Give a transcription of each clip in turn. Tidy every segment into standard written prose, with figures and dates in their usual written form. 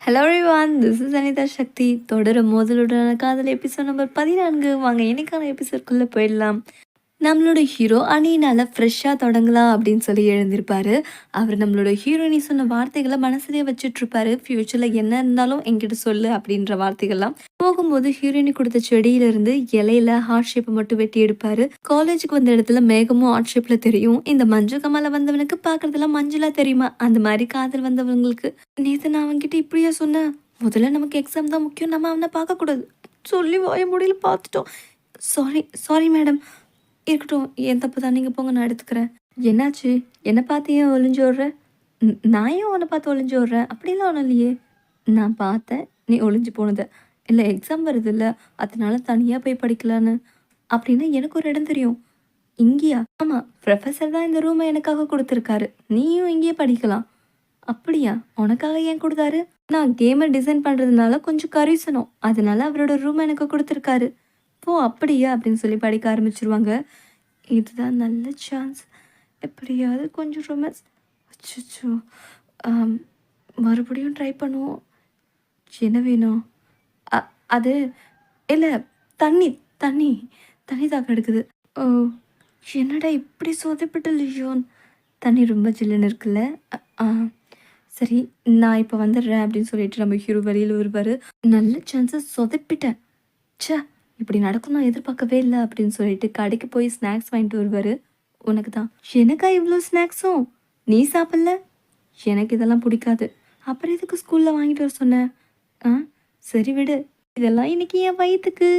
Hello everyone, this is Anitha Sakthi. தொடரும் மோதலுடனான காதல் எபிசோட் நம்பர் 14. வாங்க இன்னைக்கான எபிசோட்குள்ளே போயிடலாம். நம்மளோட ஹீரோ அணியினால் ஃப்ரெஷ்ஷாக தொடங்கலாம் அப்படின்னு சொல்லி எழுந்திருப்பார். அவர் நம்மளோட ஹீரோயினி சொன்ன வார்த்தைகளை மனசுலேயே வச்சுட்ருப்பாரு. ஃப்யூச்சரில் என்ன இருந்தாலும் என்கிட்ட சொல்லு அப்படின்ற வார்த்தைகள்லாம். போகும்போது ஹீரோயினி கொடுத்த செடியிலிருந்து இலையில ஹார்ட் ஷேப்பை மட்டும் வெட்டி எடுப்பார். காலேஜுக்கு வந்த இடத்துல மேகமும் ஹார்ட் ஷேப்பில் தெரியும். இந்த மஞ்சள் கமலை வந்தவனுக்கு பார்க்குறதெல்லாம் மஞ்சளாக தெரியுமா? அந்த மாதிரி காதல் வந்தவங்களுக்கு நேற்று நான் அவன்கிட்ட இப்படியா சொன்னேன்? முதல்ல நமக்கு எக்ஸாம் தான் முக்கியம், நம்ம அவனை பார்க்கக்கூடாது சொல்லி வாய முடியல பார்த்துட்டோம். Sorry sorry madam. இருக்கட்டும், என் தப்பு தான், நீங்கள் போங்க, நான் எடுத்துக்கிறேன். என்னாச்சு? என்னை பார்த்து ஏன் ஒளிஞ்சு விட்ற? நான் ஏன் உன்னை பார்த்து ஒளிஞ்சு விட்றேன்? அப்படிலாம் ஒன்றும் இல்லையே. நான் பார்த்தேன் நீ ஒளிஞ்சு போனதை. இல்லை, எக்ஸாம் வருது இல்லை, அதனால தனியாக போய் படிக்கலான்னு. அப்படின்னா எனக்கு ஒரு இடம் தெரியும். இங்கேயா? ஆமாம், ப்ரொஃபஸர் தான் இந்த ரூமை எனக்காக கொடுத்துருக்காரு. நீயும் இங்கேயே படிக்கலாம். அப்படியா? உனக்காக ஏன் கொடுத்தாரு? நான் கேமை டிசைன் பண்ணுறதுனால கொஞ்சம் கரிசனம், அதனால அவரோட ரூமை எனக்கு கொடுத்துருக்காரு. ஓ அப்படியா அப்படின்னு சொல்லி படிக்க ஆரம்பிச்சிருவாங்க. இதுதான் நல்ல சான்ஸ், எப்படியாவது கொஞ்சம் ரொமான்ஸ். அச்சோ, மறுபடியும் ட்ரை பண்ணுவோம். என்ன வேணும்? அது இல்லை, தண்ணி தண்ணி தண்ணி தாக்க எடுக்குது. ஓ, என்னடா இப்படி சொதப்பிட்டு லியோன். தண்ணி ரொம்ப ஜில்லுன்னு இருக்குல்ல. சரி, நான் இப்போ வந்துடுறேன் அப்படின்னு சொல்லிட்டு நம்ம ஹீரோ வெளியில் வருவார். நல்ல சான்ஸை சொதப்பிட்டேன். சே, இப்படி நடக்கும் நான் எதிர்பார்க்கவே இல்லை அப்படின்னு சொல்லிட்டு கடைக்கு போய் ஸ்நாக்ஸ் வாங்கிட்டு வருவார். உனக்கு தான். எனக்கா இவ்வளோ ஸ்நாக்ஸும்? நீ சாப்பிடல? எனக்கு இதெல்லாம் பிடிக்காது. அப்புறம் எதுக்கு ஸ்கூலில் வாங்கிட்டு வர சொன்னேன்? ஆ சரி விடு, இதெல்லாம் இன்னைக்கு என் வயிற்றுக்கு.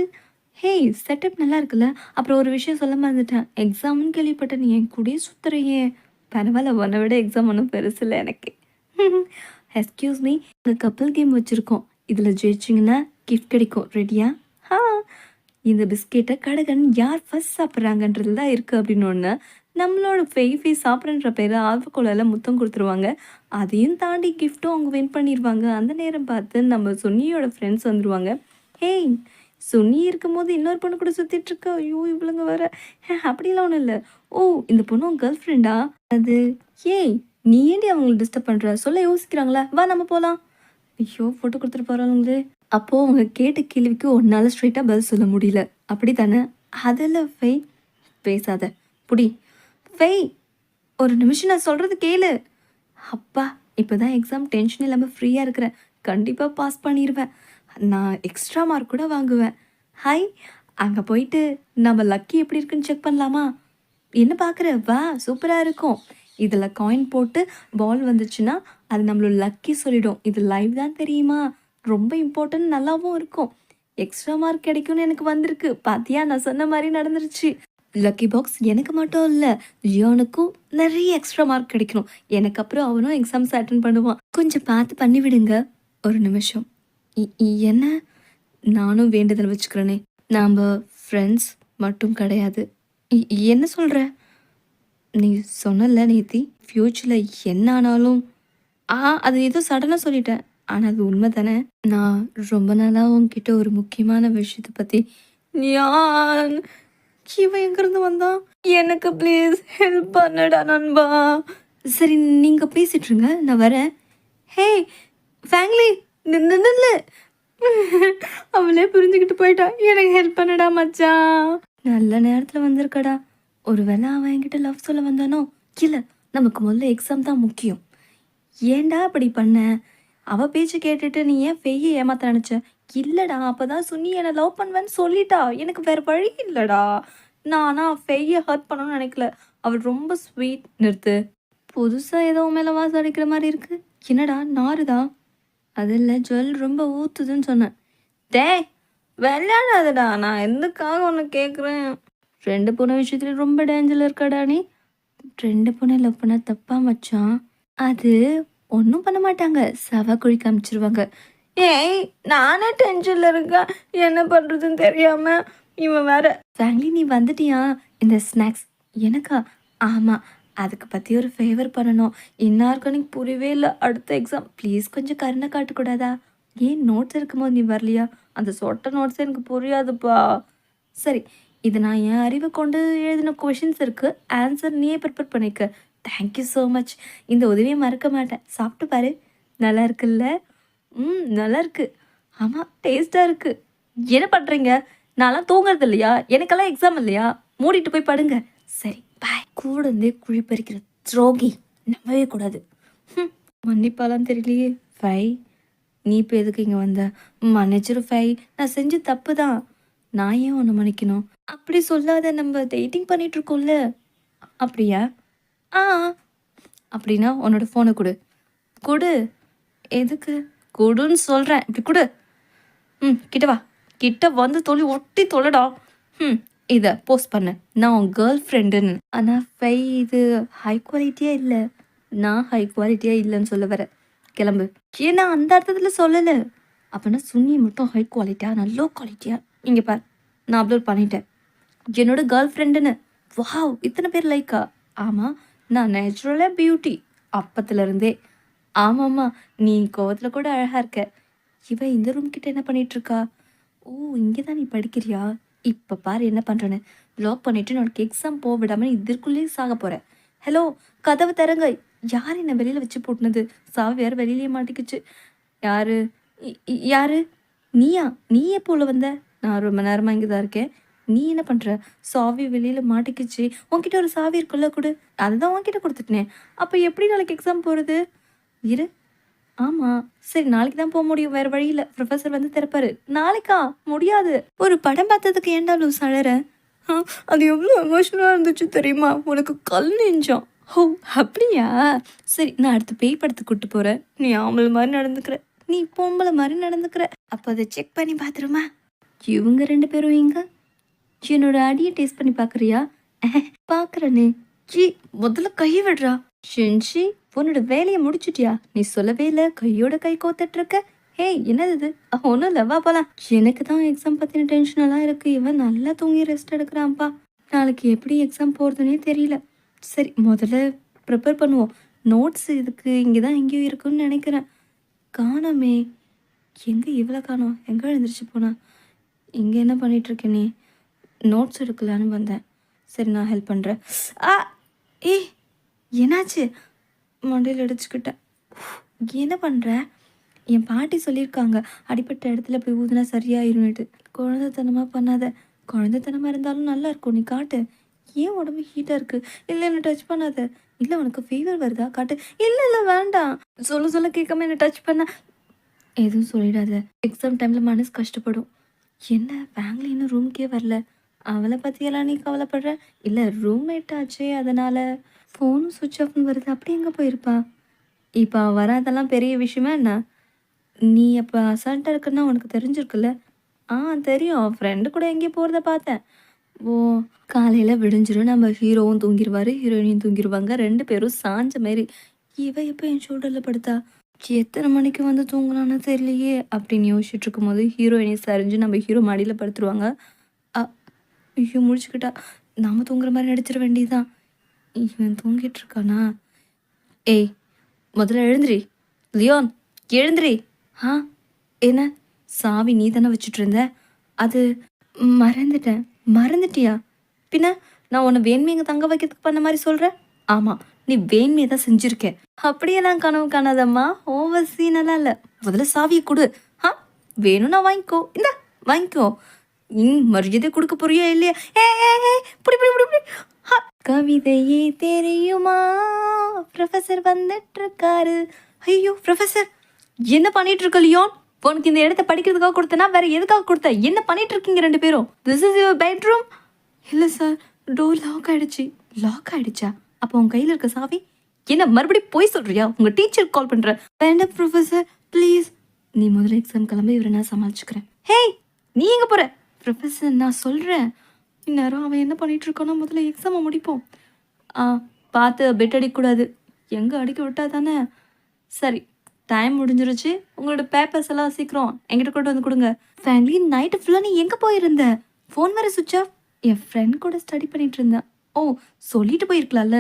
ஹேய், செட்டப் நல்லா இருக்குல்ல. அப்புறம் ஒரு விஷயம் சொல்ல மறந்துட்டேன், எக்ஸாம்னு கேள்விப்பட்டேன், நீ என் கூடயே சுத்துறையே. பரவாயில்ல, உன்னை விட எக்ஸாம் ஒன்றும் பெருசு இல்லை எனக்கு. எக்ஸ்கியூஸ் மீ, உங்கள் கப்பல் கேம் வச்சுருக்கோம், இதில் ஜெயிச்சிங்கன்னா கிஃப்ட் கிடைக்கும், ரெடியா? ஆ, இந்த பிஸ்கெட்டை கடகன் யார் ஃபஸ்ட் சாப்பிட்றாங்கன்றது தான் இருக்குது அப்படின்னு ஒன்று. நம்மளோட ஃபெய்ஃபி சாப்பிட்றன்ற பேர் ஆர்வக்கோலையில் முத்தம் கொடுத்துருவாங்க. அதையும் தாண்டி கிஃப்ட்டும் அவங்க வின் பண்ணிடுவாங்க. அந்த நேரம் பார்த்து நம்ம சுன்னியோட ஃப்ரெண்ட்ஸ் வந்துடுவாங்க. ஹேய், சுன்னி இருக்கும்போது இன்னொரு பொண்ணு கூட சுற்றிட்டுருக்க. ஐயோ, இவ்வளோங்க வர. அப்படிலாம் ஒன்றும் இல்லை. ஓ, இந்த பொண்ணு உன் கேர்ள் ஃப்ரெண்டா? அது ஏய், நீ ஏண்டி அவங்களை டிஸ்டர்ப் பண்ணுற? சொல்ல யோசிக்கிறாங்களா? வா நம்ம போகலாம். ஐயோ, ஃபோட்டோ கொடுத்துட்டு போகிறாங்களே. அப்போது அவங்க கேட்ட கேள்விக்கு ஒன்றால் ஸ்ட்ரைட்டாக பதில் சொல்ல முடியல, அப்படி தானே? அதில் ஃபெய், பேசாத புடி. ஃபெய், ஒரு நிமிஷம் நான் சொல்கிறது கேளு. அப்பா, இப்போ தான் எக்ஸாம் டென்ஷன் இல்லாமல் ஃப்ரீயாக இருக்கிறேன். கண்டிப்பாக பாஸ் பண்ணிடுவேன். நான் எக்ஸ்ட்ரா மார்க் கூட வாங்குவேன். ஹாய், அங்கே போயிட்டு நம்ம லக்கி எப்படி இருக்குன்னு செக் பண்ணலாமா? என்ன பார்க்குற? வா, சூப்பராக இருக்கும். இதில் காயின் போட்டு பால் வந்துச்சுன்னா அது நம்மளோட லக்கி சொல்லிடும். இது லைவ் தான் தெரியுமா? ரொம்ப இம்பார்ட்டன்ட், நல்லாவும் இருக்கும். எக்ஸ்ட்ரா மார்க் கிடைக்கும்னு எனக்கு வந்திருக்கு. பாத்தியா, நான் சொன்ன மாதிரி நடந்துருச்சு. லக்கி பாக்ஸ் எனக்கு மட்டும் இல்லை, லியோனுக்கும் நிறைய எக்ஸ்ட்ரா மார்க் கிடைக்கணும். எனக்கு அப்புறம் அவனும் எக்ஸாம்ஸ் அட்டன் பண்ணுவான். கொஞ்சம் பார்த்து பண்ணி விடுங்க. ஒரு நிமிஷம். என்ன? நானும் வேண்டுதல் வச்சுக்கிறேனே. நாம் ஃப்ரெண்ட்ஸ் மட்டும் கிடையாது. என்ன சொல்கிற? நீ சொன்னல நேத்தி, ஃப்யூச்சரில் என்ன ஆனாலும். அது ஏதோ சடனாக சொல்லிட்டேன், ஆனால் அது உண்மை தானே? நான் ரொம்ப நாளாக உங்ககிட்ட ஒரு முக்கியமான விஷயத்தை பற்றி. யான் இவன் எங்கேருந்து வந்தான்? எனக்கு ப்ளீஸ் ஹெல்ப் பண்ணடா நண்பா. சரி, நீங்கள் பேசிட்டுருங்க, நான் வரேன். ஹே ஃபேங்லி, நின்று அவளே புரிஞ்சுக்கிட்டு போயிட்டா. எனக்கு ஹெல்ப் பண்ணடா மச்சான். நல்ல நேரத்தில் வந்திருக்கடா. ஒரு வேளை அவன் என்கிட்ட லவ் சொல்ல வந்தானோ? இல்லை, நமக்கு முதல்ல எக்ஸாம் தான் முக்கியம். ஏன்டா அப்படி பண்ண? அவள் பேச்சு கேட்டுட்டு நீ ஏன் ஃபெய்யை ஏமாத்த நினச்ச? இல்லைடா, அப்போ தான் சுன்னி என்னை லவ் பண்ணுவேன்னு சொல்லிட்டா. எனக்கு வேறு வழி இல்லைடா. ஆனால் ஃபெய்யை ஹர்ட் பண்ணணும்னு நினைக்கல. அவள் ரொம்ப ஸ்வீட். நிறுத்து. புதுசாக ஏதோ மேலே வாசம் அடிக்கிற மாதிரி இருக்கு. என்னடா நாறுதா? அது இல்லை, ஜுவல் ரொம்ப ஊற்றுதுன்னு சொன்னேன். டேய், விளையாடாதடா, நான் எதுக்காக ஒன்று கேட்குறேன். 2 பொண்ணு விஷயத்துல ரொம்ப டேஞ்சரில் இருக்காடா நீ. 2 பொண்ணை லவ் பண்ண தப்பா மச்சான்? அது ஒன்றும் பண்ண மாட்டாங்க, சவா குழி காமிச்சிருவாங்க. ஏய், நானே டென்ஷனில் இருக்கேன், என்ன பண்ணுறதுன்னு தெரியாமல். இவன் வேற. ஃபேமிலி, நீ வந்துட்டியா? இந்த ஸ்நாக்ஸ் எனக்கா? ஆமாம், அதுக்கு பற்றி ஒரு ஃபேவர் பண்ணணும். இன்னாருக்கு எனக்கு புரியவே இல்லை. அடுத்த எக்ஸாம் ப்ளீஸ் கொஞ்சம் கருணை காட்டக்கூடாதா? ஏன், நோட்ஸ் இருக்கும்போது நீ வரலையா? அந்த சொட்ட நோட்ஸ் எனக்கு புரியாதுப்பா. சரி, இது நான் என் அறிவை கொண்டு எழுதின கொஷின்ஸ் இருக்குது, ஆன்சர் நீயே ப்ரிப்பேர் பண்ணிக்க. Thank you so much. இந்த உதவியை மறக்க மாட்டேன். சாப்பிட்டு பாரு, நல்லா இருக்குல்ல? நல்லா இருக்கு. ஆமா, டேஸ்ட்டா இருக்கு. என்ன பண்றீங்க? நான்லாம் தூங்குறது இல்லையா? எனக்கெல்லாம் எக்ஸாம் இல்லையா? மூடிட்டு போய் படுங்க. சரி, பாய். கூட இருந்தே குழி பறிக்கிற துரோகி. நம்பவே கூடாது. ம். மன்னிப்பாலாம் தெரியலையே. ஃபை, நீ இப்போ எதுக்கு இங்க வந்த? மன்னிச்சிரு ஃபை. நான் செஞ்ச தப்பு தான். நான் ஏன் உன்ன மன்னிக்கணும்? அப்படி சொல்லாத. நம்ம டேட்டிங் பண்ணிட்டு இருக்கோம்ல. அப்படியா? ஆ. அப்படின்னா உன்னோட ஃபோன குடு. குடு. எதுக்கு? குடுன்னு சொல்றேன். இப்படி குடு. கிட்ட வா. கிட்ட வந்து ஒட்டி தொலைடா. ம் இத போஸ்ட் பண்ணு. நான் உன் கேர்ள் ஃப்ரெண்டுன்னு. ஆனா ஃபை, இது ஹை குவாலிட்டியா இல்ல. நான் ஹை குவாலிட்டியா இல்லன்னு சொல்ல வரேன். கிளம்பு. ஏன்னா அந்த அர்த்தத்துல சொல்லல. அப்பன்னா சுன்னி மட்டும் ஹை குவாலிட்டியா, நான் லோ குவாலிட்டியா? இங்க பார். நான் அப்லோட் பண்ணிட்டேன். என்னோட கேர்ள் ஃப்ரெண்டுன்னு. வாவ்! இத்தனை பேர் லைக்கா? ஆமா. நான் நேச்சுரலா பியூட்டி. அப்பத்துலருந்தே. ஆமாம்மா. நீ கோவத்துல கூட அழகா இருக்க. இவ இந்த ரூம் கிட்ட என்ன பண்ணிட்டு இருக்கா? ஓ! இங்கே தான் நீ படிக்கிறியா? இப்ப பாரு என்ன பண்றேன்னு. லாக் பண்ணிட்டு உனக்கு எக்ஸாம் போக விடாம நீ இதற்குள்ளேயே சாக போற. ஹலோ! கதவு திறங்க. யார் என்ன வெளியில வச்சு பூட்டுனது? சாவி வேற வெளியிலயே மாட்டிக்கிச்சு. யாரு? யாரு? நீயா? நீ எப்போ உள்ள வந்த? நான் ரொம்ப நேரமா இங்க தான் இருக்கேன். நீ என்ன பண்ற? சாவி வெளியில மாட்டிக்கிச்சு. உன்கிட்ட ஒரு சாவி இருக்குல்ல குடு. அதுதான் உன்கிட்ட குடுத்துட்டேனே. அப்ப எப்படி நாளைக்கு எக்ஸாம் போறது? இரு. ஆமா. சரி, நாளைக்கு தான் போ முடியும். வேற வழி இல்ல. புரொஃபசர் வந்து திறப்பாரு. நாளைக்கா? முடியாது. ஒரு படம் பார்த்ததுக்கு ஏன்டா லூஸ் அழற? அ அது எவ்ளோ எமோஷனலா இருந்துச்சு தெரியுமா? உனக்கு கல் நெஞ்சம். ஓ! அப்படியா? சரி, நான் அடுத்து பேய் படத்துக்கு கூட்டு போறேன். நீ ஆம்பள மாரி நடந்துக்கிற. நீ பொம்பள மாரி நடந்துக்கிற. அப்ப அத செக் பண்ணி பார்த்துருமா? இவங்க 2 பேரும் எங்க? என்னோட அடிய டேஸ்ட் பண்ணி பார்க்குறியா? பார்க்குறேனே. ச்சீ! முதல்ல கை விட்றா. ஷின்ஷி, உன்னோட வேலைய முடிச்சுட்டியா? நீ சொல்லவே இல்ல. கையோட கை கோத்துட்டு இருக்க. ஏய், என்னது இது? ஒன்றும் இல்ல, வா போலாம். எனக்கு தான் எக்ஸாம் பத்தின டென்ஷனெல்லாம் இருக்கு. இவன் நல்லா தூங்கி ரெஸ்ட் எடுக்கிறான்ப்பா. நாளைக்கு எப்படி எக்ஸாம் போறதுன்னே தெரியல. சரி, முதல்ல ப்ரிப்பேர் பண்ணுவோம். நோட்ஸ் இதுக்கு இங்கே தான் எங்கேயோ இருக்குன்னு நினைக்கிறேன். காணோமே. எங்க இவ்வளோ காணோம்? எங்க எழுந்திரிச்சு போனா? இங்க என்ன பண்ணிட்டு இருக்க நீ? நோட்ஸ் எடுக்கலான்னு வந்தேன். சரி, நான் ஹெல்ப் பண்ணுறேன். ஆ! ஏய், என்னாச்சு? மண்டையில் அடிச்சுக்கிட்டேன். என்ன பண்ணுற? என் பாட்டி சொல்லியிருக்காங்க, அடிப்பட்ட இடத்துல போய் ஊதுனா சரியாயிரும்னுட்டு. குழந்தைத்தனமாக பண்ணாத. குழந்தைத்தனமாக இருந்தாலும் நல்லா இருக்கும். நீ காட்டு. ஏன் உடம்பு ஹீட்டாக இருக்குது? இல்லை, என்ன டச் பண்ணாத. இல்லை, உனக்கு ஃபீவர் வருதா? காட்டு. இல்லை இல்லை, வேண்டாம். சொல்ல சொல்ல கேட்காம என்ன டச் பண்ண. எதுவும் சொல்லிடாத. எக்ஸாம் டைமில் மனசு கஷ்டப்படும். என்ன ஃபேமிலி இன்னும் ரூம்க்கே வரல? அவளை பற்றியெல்லாம் நீ கவலைப்படுற? இல்லை, ரூம்மேட் ஆச்சே அதனால். ஃபோனும் சுவிட்ச் ஆஃப்னு வருது. அப்படி எங்கே போயிருப்பா? இப்போ வராதெல்லாம் பெரிய விஷயமா என்ன? நீ அப்போ அசால்ட்டாக இருக்குன்னா உனக்கு தெரிஞ்சிருக்குல்ல? ஆ, தெரியும். ஃப்ரெண்டு கூட எங்கேயோ போகிறத பார்த்தேன். ஓ! காலையில் விடிஞ்சிரும். நம்ம ஹீரோவும் தூங்கிடுவார், ஹீரோயினியும் தூங்கிடுவாங்க. 2 பேரும் சாஞ்ச மாரி. இவ எப்போ என் ஷோல்டரில் படுத்தா? எத்தனை மணிக்கு வந்து தூங்குனான்னு தெரியலையே அப்படின்னு யோசிச்சுட்டு இருக்கும்போது ஹீரோயினி சரிஞ்சு நம்ம ஹீரோ மடியில் படுத்துருவாங்க. அ ஐயோ, முடிச்சுக்கிட்டா. நாம தூங்குற மாதிரி நடிச்சிட வேண்டியதுதான். இவன் தூங்கிட்டு இருக்கானா? ஏய், முதல்ல எழுந்திரி. லியோன், எழுந்திரி. ஆ, என்ன? சாவி நீ தானே வச்சுட்டு இருந்த? அது மறந்துட்டேன். மறந்துட்டியா? பின்ன நான் உன்னை வேண்மையை தங்க வைக்கிறதுக்கு பண்ண மாதிரி சொல்கிறேன்? ஆமாம், நீ வேண்மையை தான் செஞ்சுருக்க. அப்படியெல்லாம் கனவு காணாதம்மா. ஓவர் சீனெல்லாம் இல்லை. முதல்ல சாவியை கொடு. ஆ, வேணும்னா வாங்கிக்கோ. இந்த வாங்கிக்கோ. மரியாதை கொடுக்க போறியா இல்லையா? ஏ ஏ ஏ, புடி புடி புடி புடி. கவிதையே தெரியுமா, ப்ரொஃபசர் வந்துட்டு இருக்காரு. ஐயோ, ப்ரொஃபசர் என்ன பண்ணிட்டு இருக்க லியோன்? உனக்கு இந்த இடத்த படிக்கிறதுக்காக கொடுத்தனா வேற எதுக்காக கொடுத்த? என்ன பண்ணிட்டு இருக்கீங்க 2 பேரும்? This is your bedroom. இல்லை சார், டோர் லாக் ஆயிடுச்சு. லாக் ஆயிடுச்சா? அப்போ உன் கையில் இருக்க சாவி? என்ன மறுபடியும் போய் சொல்றியா? உங்க டீச்சர் கால் பண்ற. வேண்டாம் ப்ரொஃபசர், ப்ளீஸ். நீ முதல்ல எக்ஸாம் கிளம்ப, இவரை நான் சமாளிச்சுக்கிறேன். ஹேய், நீ எங்க போற? ப்ரொஃபசர், நான் சொல்றேன். இந்நேரம் அவன் என்ன பண்ணிட்டு இருக்கானோ, முதல்ல எக்ஸாமை முடிப்போம். ஆ, பார்த்து பெட் அடிக்கக்கூடாது. எங்கே அடிக்க விட்டா தானே? சரி, டைம் முடிஞ்சிருச்சு. உங்களோட பேப்பர்ஸ் எல்லாம் சீக்கிரம் என்கிட்ட கொண்டு வந்து கொடுங்க. ஃபேமிலி, நைட்டு ஃபுல்லாக நீ எங்கே போயிருந்த? ஃபோன் வேறு சுவிட்ச் ஆஃப். என் ஃப்ரெண்ட் கூட ஸ்டடி பண்ணிட்டு இருந்தேன். ஓ, சொல்லிட்டு போயிருக்கலாம்ல.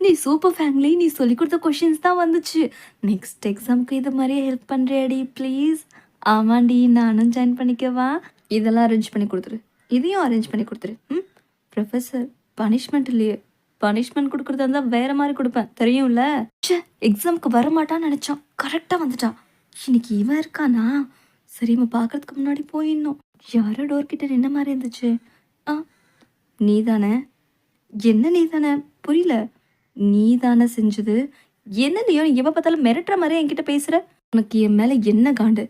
நீ சூப்பர் ஃபேமிலி. நீ சொல்லி கொடுத்த கொஷின்ஸ் தான் வந்துச்சு. நெக்ஸ்ட் எக்ஸாமுக்கு இது மாதிரியே ஹெல்ப் பண்ணுறியாடி ப்ளீஸ்? ஆமாண்டி, நானும் ஜாயின் பண்ணிக்கவா? இதெல்லாம் அரேஞ்ச் பண்ணி கொடுத்துரு. இதையும் அரேஞ்ச் பண்ணி கொடுத்துரு. ப்ரொஃபஸர், பனிஷ்மெண்ட் இல்லையே. பனிஷ்மெண்ட் கொடுக்குறதா இருந்தால் வேற மாதிரி கொடுப்பேன், தெரியும்ல. ச்சே, எக்ஸாமுக்கு வரமாட்டான்னு நினச்சான், கரெக்டாக வந்துட்டான். இன்னைக்கு இவன் இருக்கானா? சரி இவன் பார்க்கறதுக்கு முன்னாடி போயிடணும். யாரோ டோர் கிட்ட நின்ன மாதிரி இருந்துச்சு. ஆ, நீ தானே? என்ன நீ தானே? புரியல. நீ தானே செஞ்சது? என்ன லியோன் எப்ப பார்த்தாலும் மிரட்டுற மாதிரியே என்கிட்ட பேசுற? உனக்கு என் மேல என்ன காண்டு?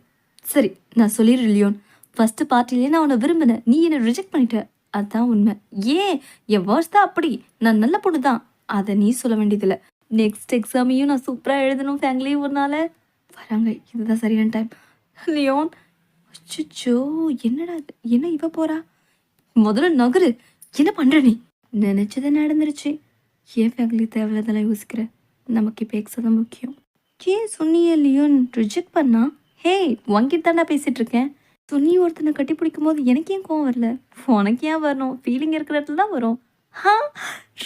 சரி நான் சொல்லிடுறேன் லியோன். ஃபர்ஸ்ட் பார்ட்டிலேயே நான் உன்னை விரும்பினேன். நீ என்னை ரிஜெக்ட் பண்ணிட்ட. அதான் உண்மை. ஏன் என் வேர்ட்ஸ் தான் அப்படி. நான் நல்ல பொண்ணு தான். அதை நீ சொல்ல வேண்டியதில்ல. நெக்ஸ்ட் எக்ஸாமையும் நான் சூப்பராக எழுதணும் ஃபேங்லி ஒரு நாள். வராங்க. இதுதான் சரியான டைம். லியோன், அச்சச்சோ! என்னடா இது? என்ன இவ போறா? முதல்ல நகரு. என்ன பண்ற நீ? நினைச்சது நடந்துருச்சு. ஏன் ஃபேமிலி தேவையில்லாதெல்லாம் யோசிக்கிற? நமக்கு இப்போ எக்ஸா தான் முக்கியம். ஏன் சொன்னியே லியோன் ரிஜெக்ட் பண்ணா? ஹே, உன்கிட்ட தாண்டா பேசிட்டு இருக்கேன். சொன்னி ஒருத்தனை கட்டி பிடிக்கும் போது எனக்கு ஏன் கோவம் வரல? உனக்கு ஏன் வரணும்? ஃபீலிங் இருக்கிற இடத்துல தான் வரும். ஹா,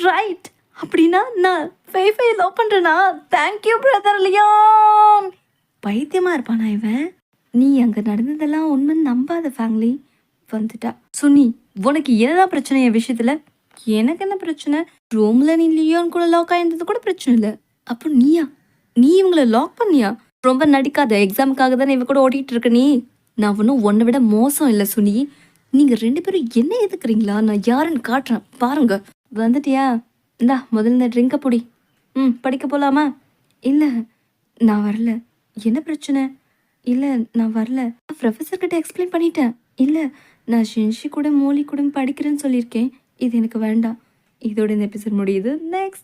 ரைட். அப்படின்னா நான் ஃபைஃபை லவ் பண்ணுறேனா? Thank you brother Leon. பைத்தியமா இருப்பானா இவன்? நீ அங்கே நடந்ததெல்லாம் உண்மைன்னு நம்பாத ஃபேமிலி. வந்துட்டா சுனி. உனக்கு என்னதான் பிரச்சனை என் விஷயத்துல? எனக்கு என்ன பிரச்சனை? ரூம்ல நீ லியோன் கூட லாக் ஆயிருந்தது கூட பிரச்சனை இல்லை. அப்போ நீயா? நீ இவங்களை லாக் பண்ணியா? ரொம்ப நடிக்காத. எக்ஸாமுக்காக தானே இவ கூட ஓடிட்டு இருக்க நீ. நான் ஒன்றும் உன்னை விட மோசம் இல்லை சுனி. நீங்க 2 பேரும் என்ன எதுக்குறீங்களா? நான் யாருன்னு காட்டுறேன் பாருங்க. வந்துட்டியா? இந்தா முதல்ல இந்த ட்ரிங்கை புடி. படிக்க போலாமா? இல்லை நான் வரல. என்ன பிரச்சனை? இல்லை நான் வரல. ப்ரொஃபஸர் கிட்ட எக்ஸ்பிளைன் பண்ணிட்டேன். இல்லை நான் ஷின்ஷி கூட மோலி கூட படிக்கிறேன்னு சொல்லியிருக்கேன். இது எனக்கு வேண்டாம். இதோட இந்த எபிசோட் முடியுது. நெக்ஸ்ட்